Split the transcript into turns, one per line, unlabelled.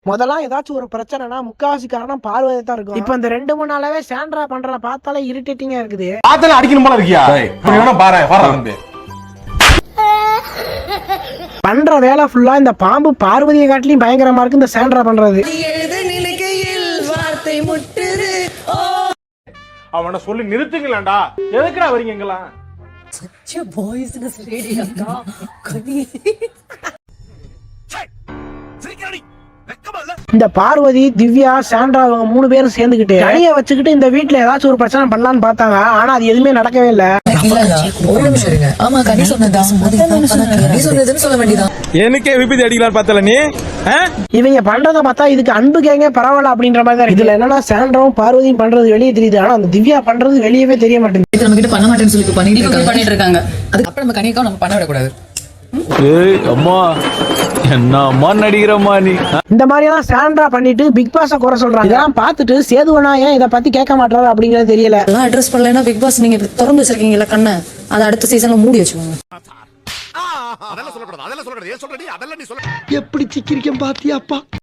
முதல்ல ஏதாச்சும் ஒரு பிரச்சனைனா முக்காவாசி காரணம் பார்வதி தான் இருக்கும். இப்ப இந்த 2-3 நாளாவே சாண்ட்ரா பண்றத பார்த்தாலே இரிட்டேட்டிங்கா இருக்குது.
ஆத்தல அடிக்கணும் போல இருக்கியா? பாரு வர்றாங்க.
பண்ற வேலை ஃபுல்லா இந்த பாம்பு பார்வதியை காட்டிலும் பயங்கரமா இருக்கு இந்த சாண்ட்ரா பண்றது.
அவனை சொல்லி நிறுத்துங்களேன்டா. எதுக்குடா வரீங்க எங்கலாம்?
சச்ச பாய்ஸ்னஸ் ரேடியோக்கா கனி.
இந்த பார்வதி, திவ்யா, சாண்ட்ரா அவங்க 3 பேரும் சேர்ந்துக்கிட்டு கனிய வச்சுக்கிட்டு இந்த வீட்டுல ஏதாச்சும் ஒரு பிரச்சனை பண்ணலான்னு பார்த்தாங்க. ஆனா அது எதுவுமே நடக்கவே இல்ல.
ஒரு நிமிஷம் இருங்க. ஆமா கனி சொன்னதா? கனி சொன்னதுன்னு சொல்ல வேண்டியதான்.
எனக்கே விபத்து அடிக்கலாம் பார்த்தல நீ.
இவங்க பண்றத பார்த்தா இதுக்கு அன்பு கேங்க பரவாயில்ல அப்படின்ற மாதிரி தான். இதுல என்னன்னா சாண்ட்ராவும் பார்வதியும் பண்றது வெளியே தெரியுது. ஆனா அந்த திவ்யா பண்றது வெளியவே தெரிய மாட்டேங்குது.
இது நம்ம கிட்ட பண்ண மாட்டேன்னு சொல்லி பண்ணிட்டு இருக்காங்க. அதுக்கப்புறம் நம்ம கனிக்காவும் நம்ம பண்ண விடக்கூடாது.
அம்மா என்னம்மா நடிக்கிறம்மா நீ.
இந்த மாதிரி எல்லாம் சாண்ட்ரா பண்ணிட்டு பிக் பாஸ குறை சொல்றாங்க. இதெல்லாம் பார்த்துட்டு சேதுவனா ஏன் இதை பத்தி கேட்க மாட்டாரு அப்படிங்கறது தெரியல.
அதெல்லாம் அட்ரஸ் பண்ணலைன்னா பிக் பாஸ் நீங்க திறந்து வச்சிருக்கீங்கல்ல கண்ணை, அதை அடுத்த சீசன்ல மூடி வச்சுக்கோங்க.
அதெல்லாம் சொல்லக்கூடாது. அதெல்லாம் சொல்லக்கூடாது. ஏன் சொல்றடி? அதெல்லாம் நீ சொல்ல.
எப்படி சிக்கிரிக்கம் பாத்தியாப்பா.